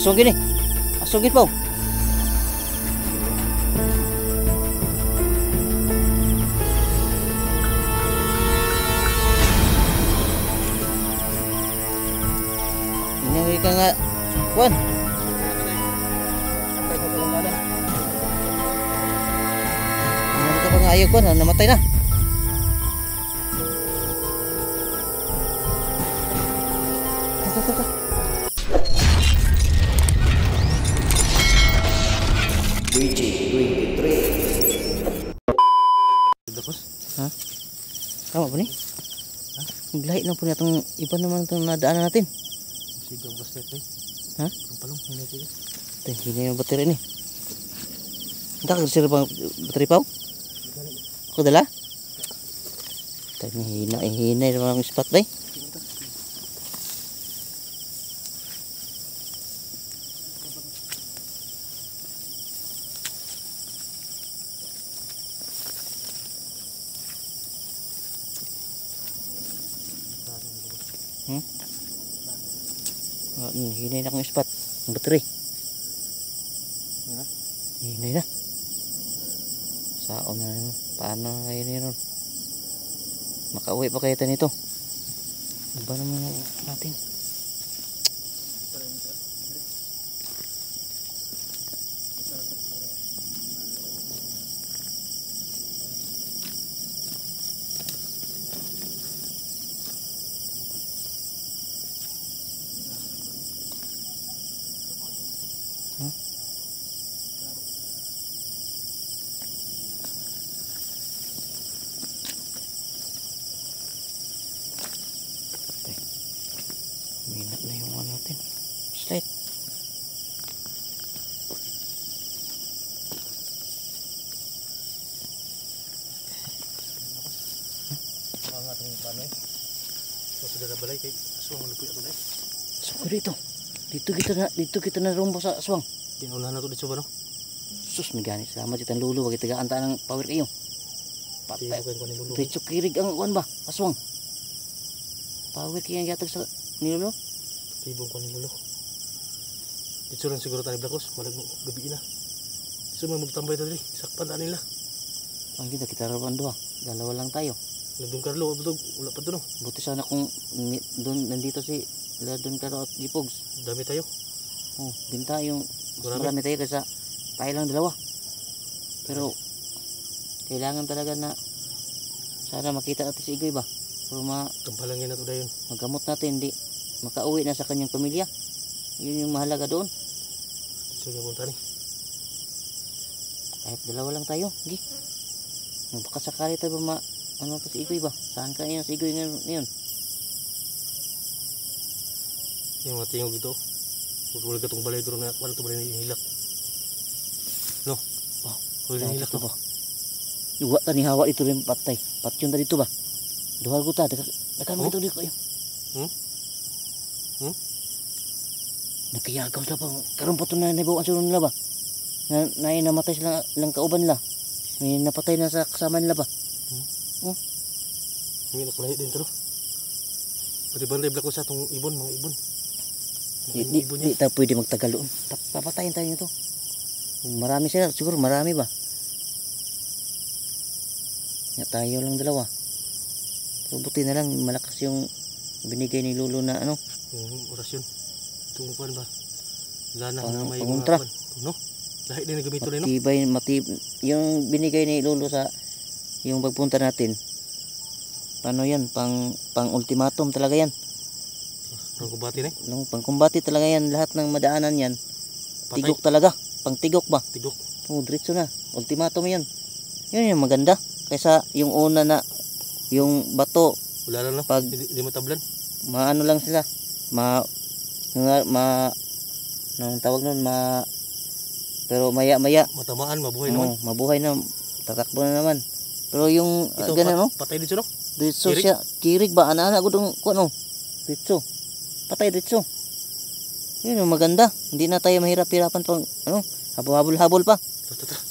Asong gini. Asong gini po. Ini ka nga. Kuan. Ano ka pa nga ayaw kuan, namatay na. Ha? Tama ba ni? Ha? Naglahi na po na itong iba naman itong nadaanan natin. Sigaw basta ito eh. Ha? Ang palong, hindi ito eh. Ito, hindi na yung battery ni. Hindi ka sila bang battery pa? Ako dala? Ito, hina yung mga spot ba eh? Hinay na akong spot ang battery. Hinay na. Saon na yun. Paano kayo nito? Makauwi pa kayo nito. Iba naman natin. Minat na yung ano natin. Slide. Ang ating paano eh. So sudah nabalay kay aswang lupuy ako na eh. So dito. Dito kita na rumbo sa aswang. Pinunahan na ito dito ba no? Sus, may ganit. Salamat itang lulo. Wag itagaan ta ng power kayo. Patay. Tibukan ko ni Lulu. Diretso kirig ang kuan ba? Aswang. Power kayo ang yatag sa nilulo. Tibong ko ni Lulu. Dito lang siguro tayo blakos. Malag mo gabi na. So magtambay ito dali. Sakpan na nila. Ang kita rawan doha. Dalawa lang tayo. Nandun Carlo. Wala pa doon no. Buti sana kung doon nandito si Ladon Carlo at Gipogs. Dami tayo. Oh, binta yung Marami. marami tayo kaysa tayo lang dalawa. Pero kailangan talaga na sana makita natin si Igoy ba? Pero Tumpalangin na ito dayon. magamot natin, hindi makauwi na sa kanyang pamilya. Yun yung mahalaga doon. Sige punta ni. Kahit dalawa lang tayo, gi. Baka sakali tayo ba ano to si Igoy ba? Saan ka ngayon si Igoy ngayon? Yung mga tingog dito. Huwag ka itong balay doon na wala ito balay na hilak. No? Oh, wala na hilak ito no? ba? Iwa ta ni hawa ito rin patay. Patyon ta dito ba? Duhal ko ta. Dakan mo ito dito kayo. Nakiyagaw sila pa. Karoon pa ito na nabawaan sila nila ba? Na namatay sila lang kauban nila. May napatay na sa kasama nila ba? Hindi nakulahi din ito no? Pati bantay blako sa itong ibon, mga ibon. Di tayo pwede magtagal doon. Papatayin tayo nito. Marami sila. Siguro marami ba? Nga tayo lang dalawa. So buti na lang malakas yung binigay ni Lolo na ano. Yung orasyon. Tungkuan ba? Lana na may pangontra. No? Lahat din nagamito rin no? Yung binigay ni Lolo sa yung pagpunta natin. Paano yan? Pang ultimatum talaga yan. Pangkumbati na eh? Pangkumbati talaga yan. Lahat ng madaanan yan. Patay. Tigok talaga. Pang tigok ba? Tigok. Diretso na. Ultimatum yan. Yun yung maganda. Kaysa yung una na yung bato. Wala lang no? Pag hindi matablan. maano lang sila. Anong tawag nun? Pero maya. Matamaan, mabuhay naman. Mabuhay na. Tatakbo na naman. Pero yung Ito, ganun no? patay dito no? Diretso Kirig? siya. Kirig ba? Ana-ana ko dong ano? Diretso. Patay diretso. Yun yung maganda. Hindi na tayo mahirap-hirapan pang ano? Habol-habol pa. Tara.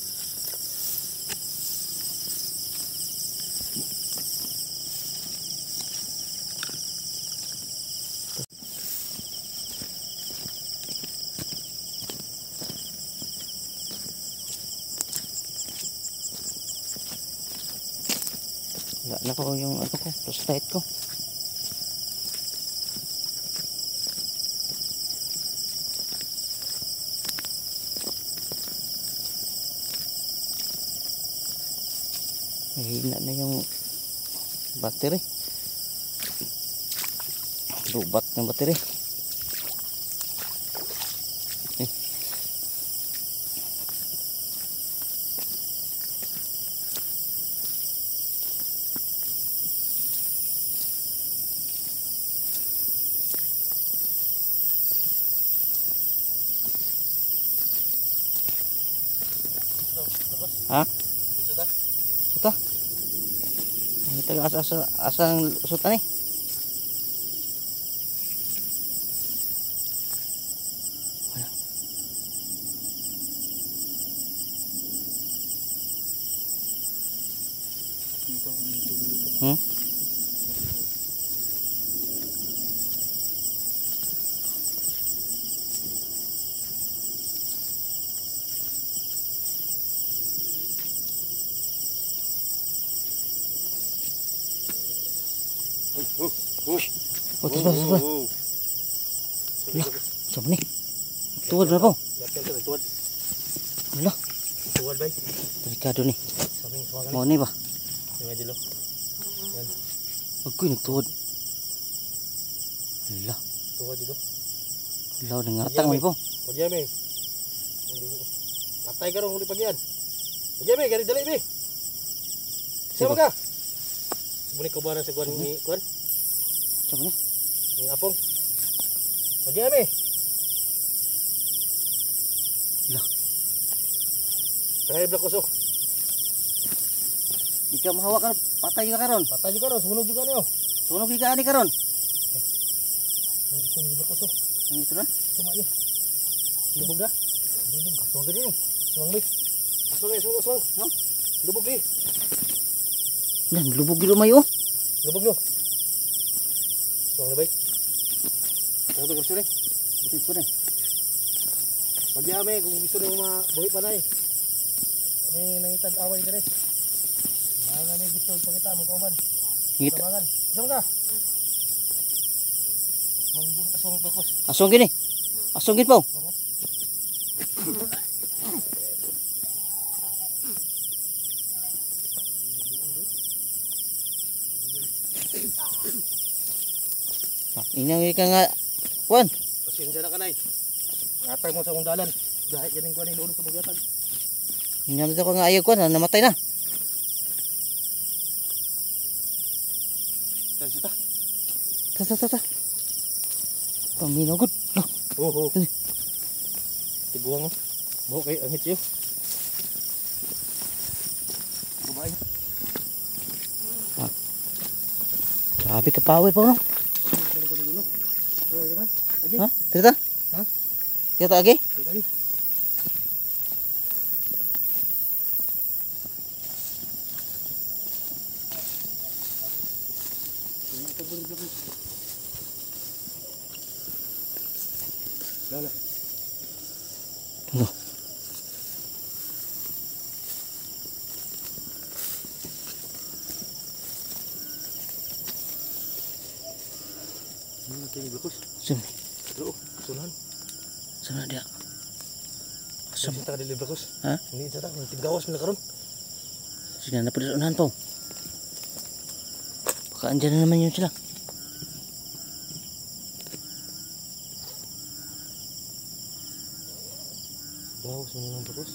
na po yung ano ko, flashlight ko. Mahina na yung battery. Lubat ng battery. Ha? Dito ta. Suta. Ang taga asang suta ni. Wala. Dito. Hmm? Terus. Lah, siapa ni? Tuwad na po. Yakin ka tuwad. Wala, Tuwad bay. delikado ni. Saming sumagan. Mau ni ba? Yung medyo lo. Yan. Agoy nagtuwad. Wala, Tuwad dito. wala nangatang mo po. Pagyame. Patay ka ron huli pagyan. Pagyame, gari dali be. Sama ka. Subuni ko ba na sa kuan ni kuan? Siapa ni? Yung apong. Pagyame. Lah, Tahay blakos oh. di ka mahawa ka, patay ka karon. Patay juga ron, sunog juga niyo. Sunog ka ani karon. Ito ni blakos oh. Ang ito na. Tumayo. Lubog na. Lubog. Aswang ka din eh. Aswang bay. Aswang. Ha? Lubog di. Dan lubog gilo mayo. Lubog no. Aswang na bay. Ano to gusto rin? Buti po na. Pagyame kung gusto niyo mabuhi pa na eh. Kami nangitag away dire. Mahal na may gusto ipakita mong kauban. Ngita. Tabangan. Diyan ka. Aswang blakos. Asong gini. Asong gid po. Inang ka nga kuan. Pasensya na ka nay. Ngatag mo sa akong dalan. Dahil ganing kuan ni ulo sa bugyatag. Inang ka nga ayaw kuan, namatay na. Pasensya ta. Ta. Paminaw gud. Lah, Oo. Tiguang mo. Buhok kayo, angit yun. Babae. grabe ka power pa no. Ha? Tita? Ha? Tita agi? Lala. Tunggu. Ini kini bagus. Sum, Loh, sunan. sana dia. Asam. Kita di bagus. Ha? Ini cara nanti gawas mana karon. Sina na po unahan po. Baka andyan na naman yun sila. Gawas mana bagus.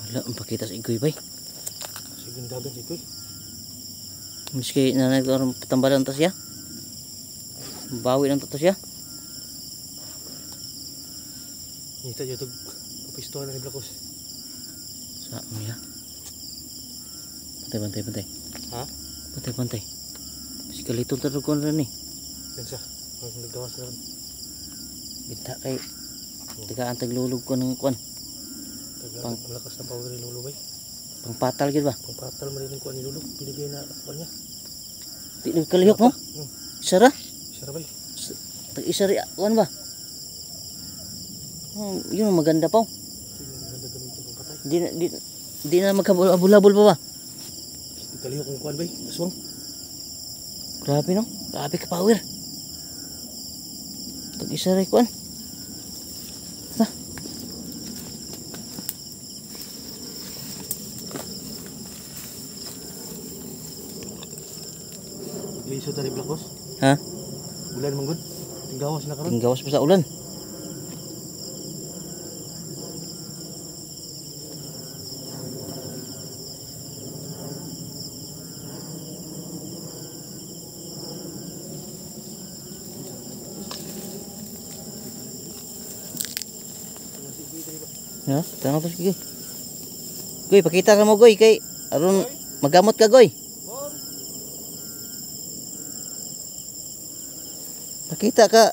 Wala, ang pakita sa igoy bay. Sige dagan si kuy. Miski na nagkaroon patambalan to siya. Bawi lang to siya. Nita jud tug pistola ni Blakos. Sa ya. Bantay. Ha? Bantay. Si kaliton ta ko na ni. Densa. Mag naggawas na ron. Kita kay tigaan taglulog ko ng kuan. Taga malakas na power ni Lolo bay. Pangpatal gid ba? Pangpatal mo rin ko ni Lolo. Binigay na kuan niya. Di kalihok mo. Sara? Sira bay. Tag-isari kuan ba? Yun ang maganda pa. Sige, ganda gamitin kong patay. Di na magkabulabul pa ba? Kaliho kong kuan bay, aswang. Grabe no. Grabe ka power. Itong isa rin kuan. Liso tari blakos. Ha? Ulan manggod. Tinggawas na karon. Tinggawas pa sa ulan. Ya, tanaw to sige. Goy, pakita ka mo goy kay aron magamot ka goy. Pakita ka.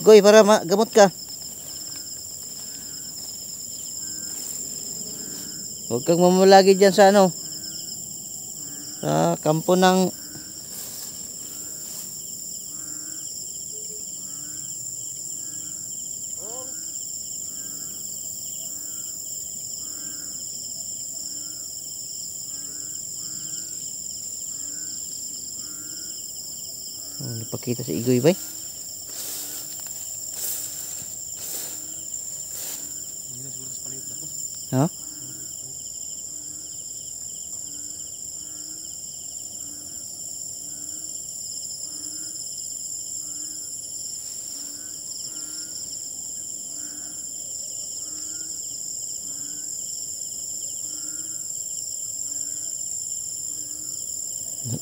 Goy para magamot ka. Huwag kang mamalagi dyan sa ano. Sa kampo ng pakita sa igoy bay. Ha?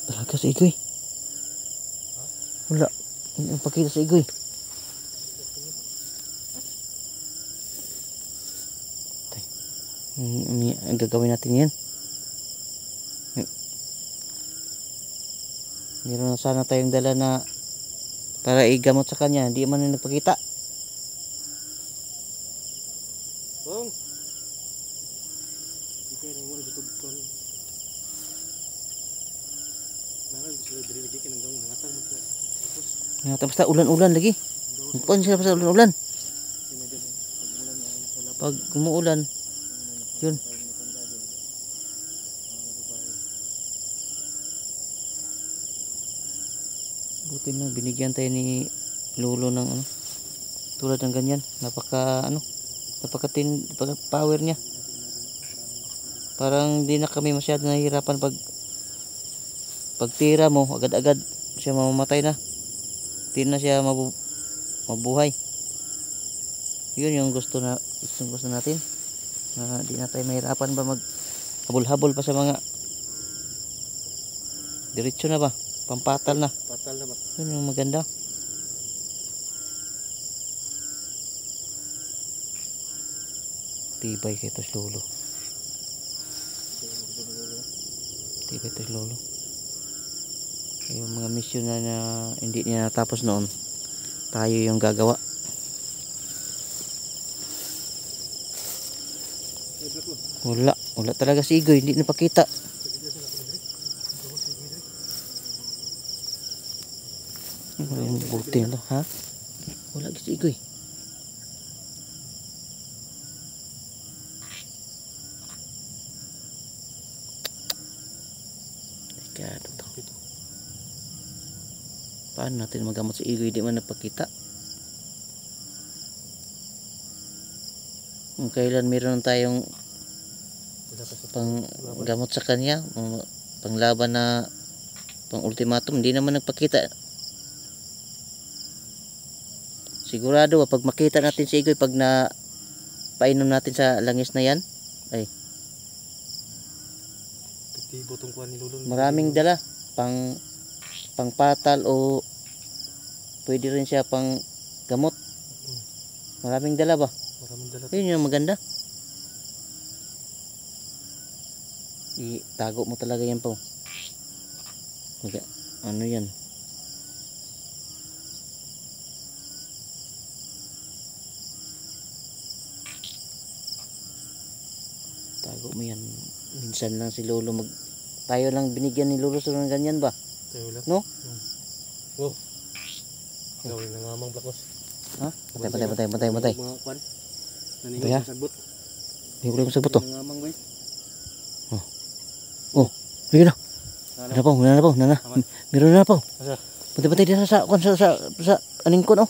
Talaga sa igoy. Wala. Ang pakita sa igoy. Ang gagawin natin yan. Meron na sana tayong dala na para igamot sa kanya. Hindi man na nagpakita. Bong. Ikaw na mo YouTube kan. Nangal gusto lang diri lagi kinanggang nangatang mo ka. Tapos basta ulan-ulan lagi. Kuan sila basta ulan-ulan. Pag umuulan, yun. Buti na binigyan tayo ni Lolo ng ano, tulad ng ganyan. Napaka power niya. Parang di na kami masyado nahihirapan pagtira mo agad-agad siya mamamatay na. Di na siya mabuhay. Yun yung gusto natin. Na di na tayo mahirapan ba habol-habol pa sa mga diretso na ba? Pampatal na. Patal na ba? Yun yung maganda. Tibay kay tos Lolo. Tibay tos Lolo. Yung mga mission na hindi niya natapos noon, tayo yung gagawa. Wala talaga si Igoy, hindi napakita. Wala yung buti na to, ha? Wala si Igoy. Kaya to. Paano natin magamot si Igoy, hindi man napakita? Kung kailan meron tayong pang gamot sa kanya, panglaban na pang ultimatum, hindi naman nagpakita. Sigurado pag makita natin si Igoy, pag na painom natin sa langis na yan, ay maraming dala pang patal o pwede rin siya pang gamot. Maraming dala ba? Maraming dala. Yun yung maganda. Itago mo talaga yan po. Ano yan? Tago mo yan. Minsan lang si Lolo tayo lang binigyan ni Lolo sa ganyan ba? Tayo lang. No? Oh. Gawin na nga mang blakos. Ha? Patay. Mga kwan. Naningon sa sagbot. Hindi ko lang sagbot to. Nangamang bay. Oh. Sige na. Wala na po. Aman. Meron na po. Asa? Patay-patay din sa aning kon, oh.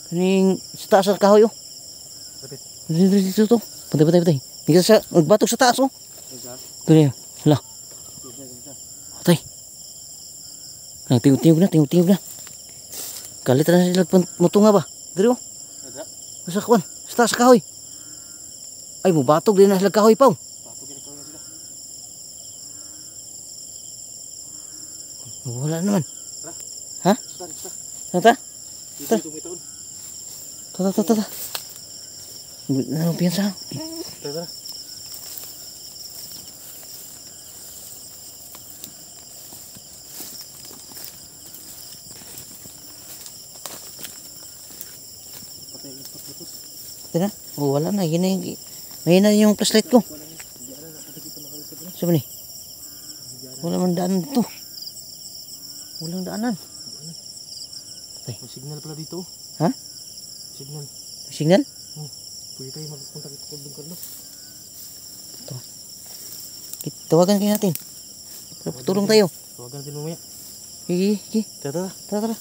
Kaning sa taas sa kahoy, oh. Kapit. Dito to. Patay. Hindi sa magbatok sa taas, oh. Asa? Dito. Hala. Patay. Tingog na. Kalit na sila mutunga ba? Dito, oh. Asa? Sa kwan, sa taas sa kahoy. Ay, mubatok din na sila kahoy, pa, oh. Bato kini ko sila. Wala naman. Tara. Ha? Basta. Tata? Dito tumitaon. Tata. Ano piyansa? Tara. Patay ang putus. Tara. Oh, wala na. Mahina yung flashlight ko. Saan ba ni? Wala man daanan dito. Walang daanan. May signal pala dito. Ha? Signal. Signal? Pwede tayo magpunta dito kay Don Carlo. Tawagan kayo natin. Tulong tayo. Tawagan din mamaya. Sige. Tara. Tara.